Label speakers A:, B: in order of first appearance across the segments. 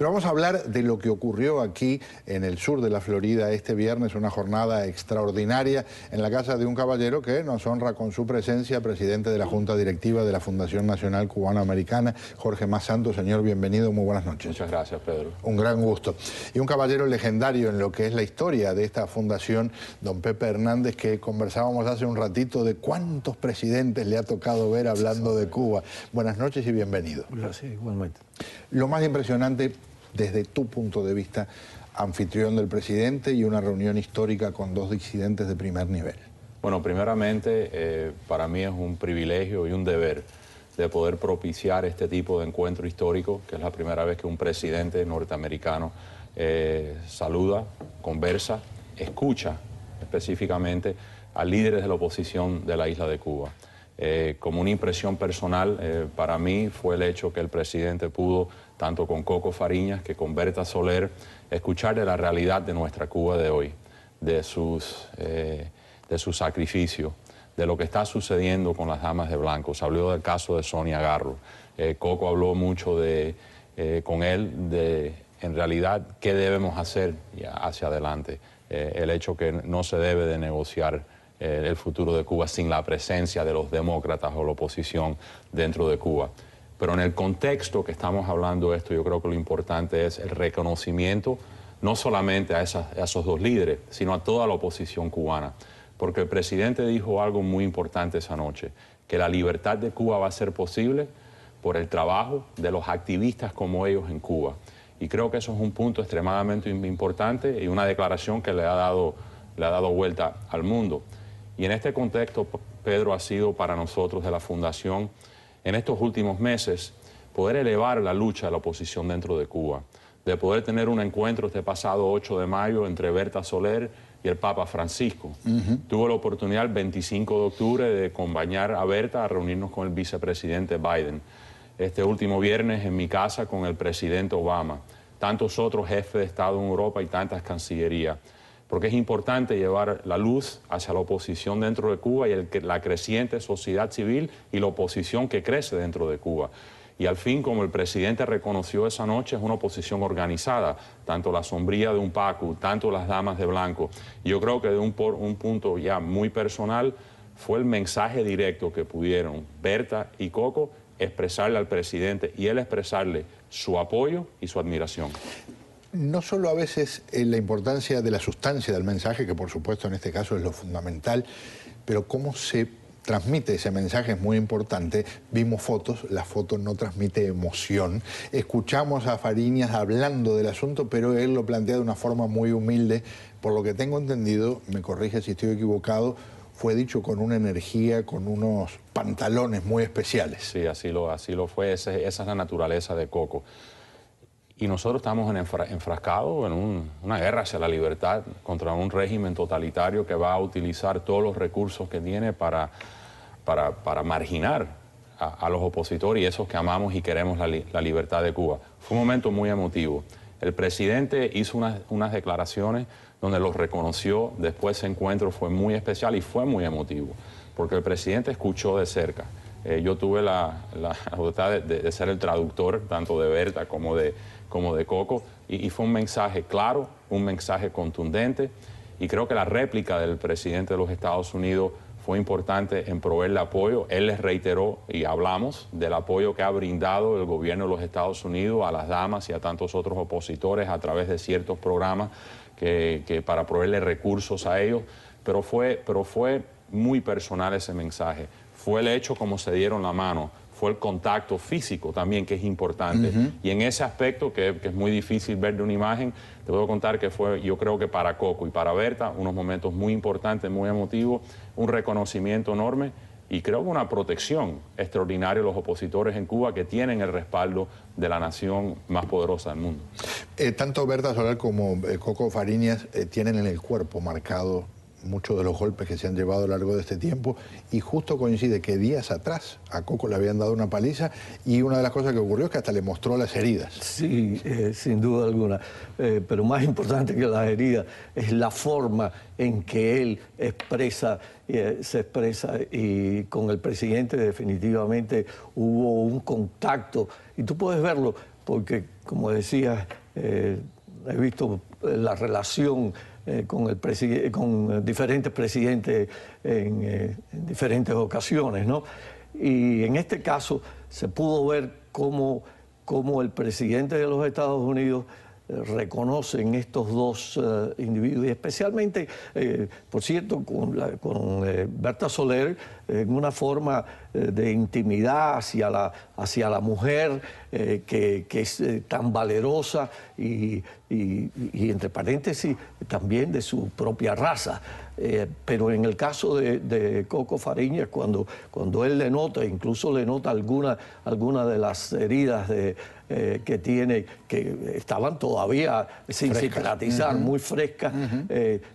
A: Pero vamos a hablar de lo que ocurrió aquí en el sur de la Florida este viernes, una jornada extraordinaria en la casa de un caballero que nos honra con su presencia, presidente de la Junta Directiva de la Fundación Nacional Cubano-Americana, Jorge Mas Santos. Señor, bienvenido, muy buenas noches.
B: Muchas gracias, Pedro.
A: Un gran gusto. Y un caballero legendario en lo que es la historia de esta fundación, don Pepe Hernández, que conversábamos hace un ratito de cuántos presidentes le ha tocado ver hablando de Cuba. Buenas noches y bienvenido.
C: Gracias, igualmente.
A: Lo más impresionante, desde tu punto de vista, anfitrión del presidente y una reunión histórica con dos disidentes de primer nivel.
B: Bueno, primeramente, para mí es un privilegio y un deber de poder propiciar este tipo de encuentro histórico, que es la primera vez que un presidente norteamericano saluda, conversa, escucha específicamente a líderes de la oposición de la isla de Cuba. Como una impresión personal, para mí fue el hecho que el presidente pudo, tanto con Coco Fariñas que con Berta Soler, escuchar de la realidad de nuestra Cuba de hoy, de su sacrificio, de lo que está sucediendo con las damas de blanco. Se habló del caso de Sonia Garro. Coco habló mucho con él de, en realidad, qué debemos hacer hacia adelante. El hecho que no se debe de negociar el futuro de Cuba sin la presencia de los demócratas o la oposición dentro de Cuba. Pero en el contexto que estamos hablando de esto, yo creo que lo importante es el reconocimiento no solamente a esos dos líderes, sino a toda la oposición cubana. Porque el presidente dijo algo muy importante esa noche, que la libertad de Cuba va a ser posible por el trabajo de los activistas como ellos en Cuba. Y creo que eso es un punto extremadamente importante y una declaración que le ha dado vuelta al mundo. Y en este contexto, Pedro, ha sido para nosotros de la Fundación, en estos últimos meses, poder elevar la lucha de la oposición dentro de Cuba, de poder tener un encuentro este pasado 8 de mayo entre Berta Soler y el Papa Francisco. Tuve la oportunidad el 25 de octubre de acompañar a Berta a reunirnos con el vicepresidente Biden. Este último viernes en mi casa con el presidente Obama, tantos otros jefes de Estado en Europa y tantas cancillerías. Porque es importante llevar la luz hacia la oposición dentro de Cuba y la creciente sociedad civil y la oposición que crece dentro de Cuba. Y al fin, como el presidente reconoció esa noche, es una oposición organizada, tanto la sombría de un PACU, tanto las damas de blanco. Y yo creo que de un punto ya muy personal fue el mensaje directo que pudieron Berta y Coco expresarle al presidente y él expresarle su apoyo y su admiración.
A: No solo a veces la importancia de la sustancia del mensaje, que por supuesto en este caso es lo fundamental, pero cómo se transmite ese mensaje es muy importante. Vimos fotos, la foto no transmite emoción. Escuchamos a Fariñas hablando del asunto, pero él lo plantea de una forma muy humilde. Por lo que tengo entendido, me corrige si estoy equivocado, fue dicho con una energía, con unos pantalones muy especiales.
B: Sí, así lo fue. Esa es la naturaleza de Coco. Y nosotros estamos enfrascados en una guerra hacia la libertad contra un régimen totalitario que va a utilizar todos los recursos que tiene para marginar a los opositores y esos que amamos y queremos la libertad de Cuba. Fue un momento muy emotivo. El presidente hizo unas declaraciones donde los reconoció. Después ese encuentro fue muy especial y fue muy emotivo, porque el presidente escuchó de cerca. Yo tuve la oportunidad de ser el traductor tanto de Berta como de Coco, y fue un mensaje claro, un mensaje contundente, y creo que la réplica del presidente de los Estados Unidos fue importante en proveerle apoyo. Él les reiteró, y hablamos del apoyo que ha brindado el gobierno de los Estados Unidos a las damas y a tantos otros opositores a través de ciertos programas que para proveerle recursos a ellos, pero fue muy personal ese mensaje. Fue el hecho como se dieron la mano, fue el contacto físico también, que es importante. Y en ese aspecto, que es muy difícil ver de una imagen, te puedo contar que fue, yo creo que para Coco y para Berta, unos momentos muy importantes, muy emotivos, un reconocimiento enorme y creo que una protección extraordinaria de los opositores en Cuba, que tienen el respaldo de la nación más poderosa del mundo.
A: Tanto Berta Soler como Coco Fariñas tienen en el cuerpo marcado muchos de los golpes que se han llevado a lo largo de este tiempo, y justo coincide que días atrás a Coco le habían dado una paliza y una de las cosas que ocurrió es que hasta le mostró las heridas.
C: Sí, sin duda alguna, pero más importante que las heridas es la forma en que él se expresa, y con el presidente definitivamente hubo un contacto, y tú puedes verlo porque, como decía, he visto la relación con diferentes presidentes en diferentes ocasiones, ¿no? Y en este caso se pudo ver cómo el presidente de los Estados Unidos reconocen estos dos individuos, y especialmente, por cierto, con Berta Soler, en una forma de intimidad hacia la mujer que es tan valerosa y entre paréntesis también de su propia raza. Pero en el caso de Coco Fariñas, cuando él le nota, incluso le nota alguna de las heridas que tiene, que estaban todavía sin cicatrizar, muy frescas,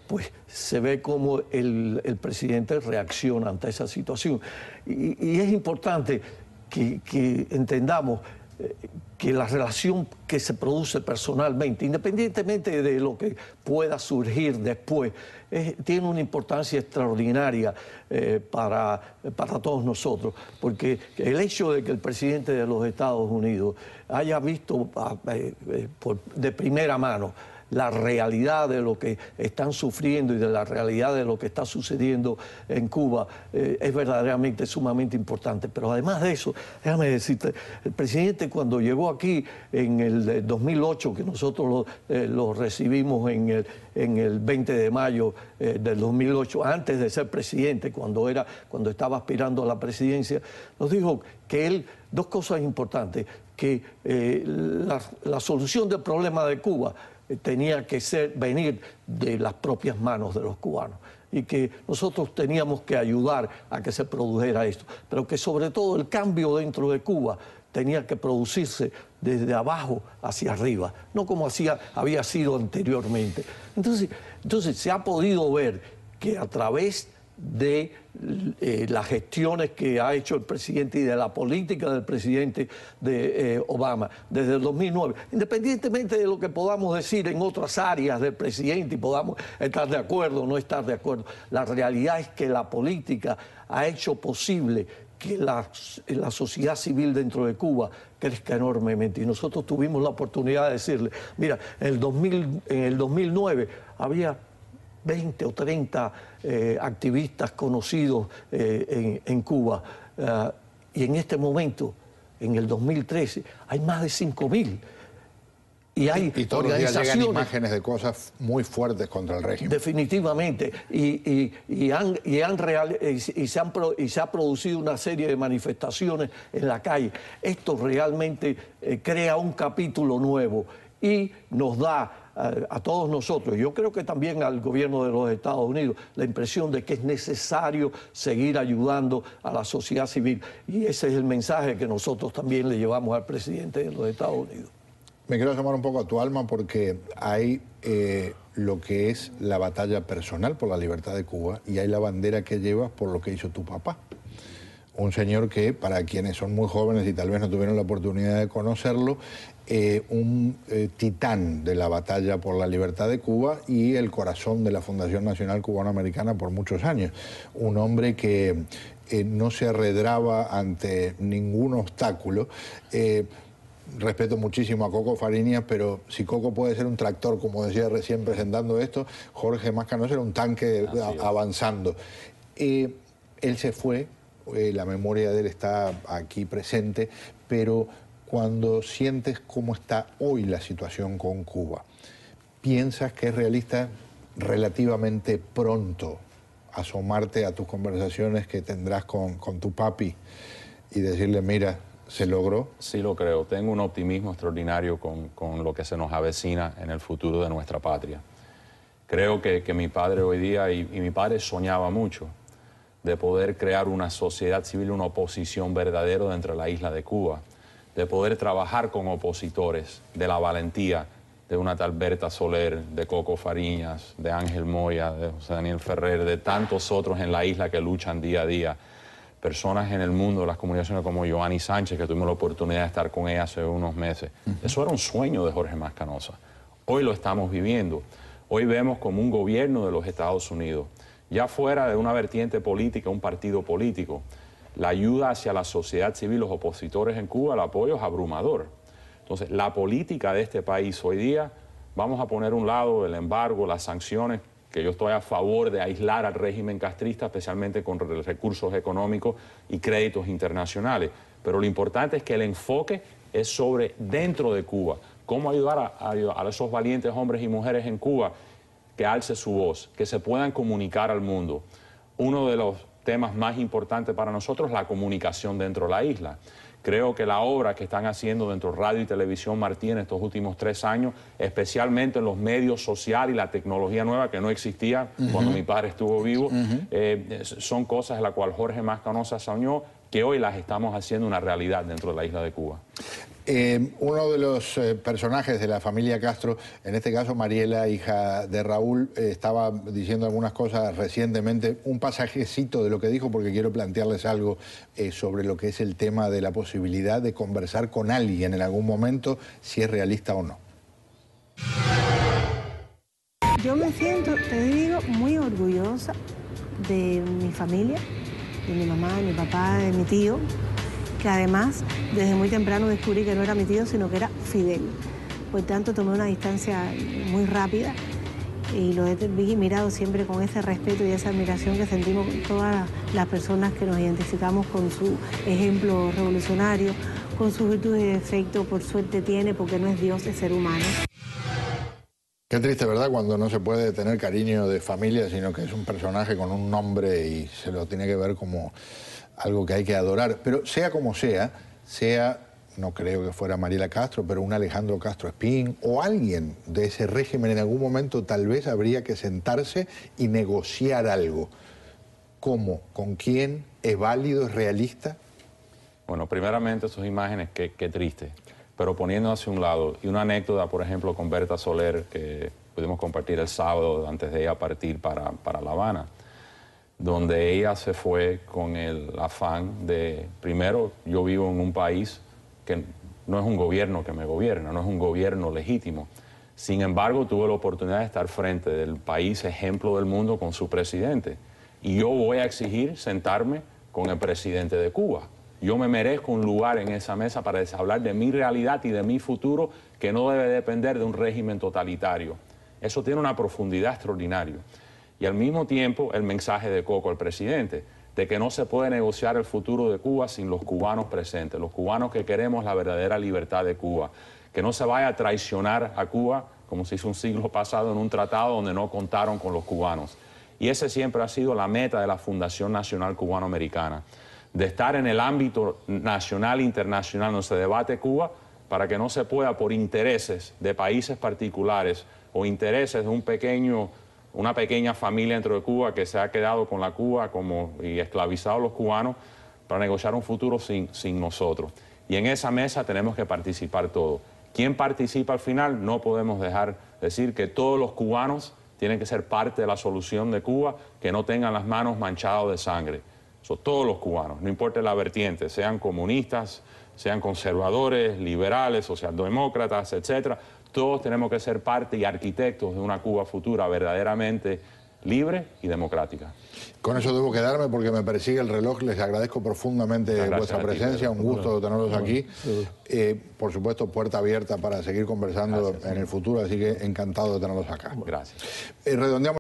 C: pues se ve cómo el presidente reacciona ante esa situación. Y es importante que entendamos que la relación que se produce personalmente, independientemente de lo que pueda surgir después, tiene una importancia extraordinaria para todos nosotros, porque el hecho de que el presidente de los Estados Unidos haya visto de primera mano la realidad de lo que están sufriendo y de la realidad de lo que está sucediendo en Cuba es verdaderamente sumamente importante. Pero además de eso, déjame decirte, el presidente cuando llegó aquí en el 2008, que nosotros lo recibimos en el 20 de mayo del 2008, antes de ser presidente, cuando estaba aspirando a la presidencia, nos dijo que él, dos cosas importantes, que la solución del problema de Cuba tenía que venir de las propias manos de los cubanos y que nosotros teníamos que ayudar a que se produjera esto, pero que sobre todo el cambio dentro de Cuba tenía que producirse desde abajo hacia arriba, no como había sido anteriormente. Entonces se ha podido ver que a través de las gestiones que ha hecho el presidente y de la política del presidente Obama desde el 2009, independientemente de lo que podamos decir en otras áreas del presidente y podamos estar de acuerdo o no estar de acuerdo, la realidad es que la política ha hecho posible que la sociedad civil dentro de Cuba crezca enormemente. Y nosotros tuvimos la oportunidad de decirle, mira, en el 2009 había 20 o 30 activistas conocidos en Cuba. Y en este momento, en el 2013, hay más de 5.000. Y hay
A: todos los días llegan imágenes de cosas muy fuertes contra el régimen.
C: Definitivamente. Y se ha producido una serie de manifestaciones en la calle. Esto realmente crea un capítulo nuevo y nos da a todos nosotros, yo creo que también al gobierno de los Estados Unidos, la impresión de que es necesario seguir ayudando a la sociedad civil. Y ese es el mensaje que nosotros también le llevamos al presidente de los Estados Unidos.
A: Me quiero llamar un poco a tu alma porque hay lo que es la batalla personal por la libertad de Cuba y hay la bandera que llevas por lo que hizo tu papá. Un señor que, para quienes son muy jóvenes y tal vez no tuvieron la oportunidad de conocerlo, un titán de la batalla por la libertad de Cuba y el corazón de la Fundación Nacional Cubano-Americana por muchos años. Un hombre que no se arredraba ante ningún obstáculo. Respeto muchísimo a Coco Fariñas, pero si Coco puede ser un tractor, como decía recién presentando esto, Jorge Mascanos era un tanque avanzando. Él se fue, la memoria de él está aquí presente, pero cuando sientes cómo está hoy la situación con Cuba, ¿piensas que es realista relativamente pronto asomarte a tus conversaciones que tendrás con tu papi y decirle, mira, se logró?
B: Sí lo creo. Tengo un optimismo extraordinario con lo que se nos avecina en el futuro de nuestra patria. Creo que mi padre hoy día, y mi padre soñaba mucho, de poder crear una sociedad civil, una oposición verdadera dentro de la isla de Cuba, de poder trabajar con opositores, de la valentía de una tal Berta Soler, de Coco Fariñas, de Ángel Moya, de José Daniel Ferrer, de tantos otros en la isla que luchan día a día. Personas en el mundo de las comunicaciones como Joanny Sánchez, que tuvimos la oportunidad de estar con ella hace unos meses. Eso era un sueño de Jorge Mascanosa. Hoy lo estamos viviendo. Hoy vemos como un gobierno de los Estados Unidos, ya fuera de una vertiente política, un partido político, la ayuda hacia la sociedad civil, los opositores en Cuba, el apoyo es abrumador. Entonces, la política de este país hoy día, vamos a poner a un lado el embargo, las sanciones, que yo estoy a favor de aislar al régimen castrista, especialmente con recursos económicos y créditos internacionales. Pero lo importante es que el enfoque es sobre dentro de Cuba, cómo ayudar a esos valientes hombres y mujeres en Cuba que alce su voz, que se puedan comunicar al mundo. Uno de los temas más importantes para nosotros es la comunicación dentro de la isla. Creo que la obra que están haciendo dentro de Radio y Televisión Martí en estos últimos 3 años, especialmente en los medios sociales y la tecnología nueva que no existía cuando mi padre estuvo vivo, son cosas de las cuales Jorge Mascanosa soñó, que hoy las estamos haciendo una realidad dentro de la isla de Cuba.
A: Uno de los personajes de la familia Castro, en este caso Mariela, hija de Raúl, estaba diciendo algunas cosas recientemente, un pasajecito de lo que dijo, porque quiero plantearles algo sobre lo que es el tema de la posibilidad de conversar con alguien en algún momento, si es realista o no.
D: Yo me siento, te digo, muy orgullosa de mi familia, de mi mamá, de mi papá, de mi tío, que además desde muy temprano descubrí que no era mi tío, sino que era Fidel. Por tanto, tomé una distancia muy rápida y lo he mirado siempre con ese respeto y esa admiración que sentimos todas las personas que nos identificamos con su ejemplo revolucionario, con sus virtudes y defectos, por suerte tiene, porque no es Dios, es ser humano.
A: Qué triste, ¿verdad?, cuando no se puede tener cariño de familia, sino que es un personaje con un nombre y se lo tiene que ver como algo que hay que adorar. Pero sea como sea, no creo que fuera Mariela Castro, pero un Alejandro Castro Espín o alguien de ese régimen, en algún momento tal vez habría que sentarse y negociar algo. ¿Cómo? ¿Con quién? ¿Es válido? ¿Es realista?
B: Bueno, primeramente sus imágenes, qué triste. Pero poniendo hacia un lado, y una anécdota, por ejemplo, con Berta Soler, que pudimos compartir el sábado antes de ella partir para La Habana, donde ella se fue con el afán de, primero, yo vivo en un país que no es un gobierno que me gobierna, no es un gobierno legítimo. Sin embargo, tuve la oportunidad de estar frente del país ejemplo del mundo con su presidente. Y yo voy a exigir sentarme con el presidente de Cuba. Yo me merezco un lugar en esa mesa para hablar de mi realidad y de mi futuro, que no debe depender de un régimen totalitario. Eso tiene una profundidad extraordinaria. Y al mismo tiempo el mensaje de Coco al presidente, de que no se puede negociar el futuro de Cuba sin los cubanos presentes, los cubanos que queremos la verdadera libertad de Cuba, que no se vaya a traicionar a Cuba, como se hizo un siglo pasado en un tratado donde no contaron con los cubanos. Y ese siempre ha sido la meta de la Fundación Nacional Cubano-Americana, de estar en el ámbito nacional e internacional donde se debate Cuba, para que no se pueda, por intereses de países particulares o intereses de una pequeña familia dentro de Cuba que se ha quedado con la Cuba y esclavizado a los cubanos, para negociar un futuro sin nosotros. Y en esa mesa tenemos que participar todos. ¿Quién participa al final? No podemos dejar decir que todos los cubanos tienen que ser parte de la solución de Cuba, que no tengan las manos manchadas de sangre. Todos los cubanos, no importa la vertiente, sean comunistas, sean conservadores, liberales, socialdemócratas, etcétera, todos tenemos que ser parte y arquitectos de una Cuba futura verdaderamente libre y democrática.
A: Con eso debo quedarme porque me persigue el reloj. Les agradezco profundamente vuestra presencia, un gusto tenerlos aquí. Por supuesto, puerta abierta para seguir conversando en el futuro, así que encantado de tenerlos acá.
B: Gracias.
A: Redondeamos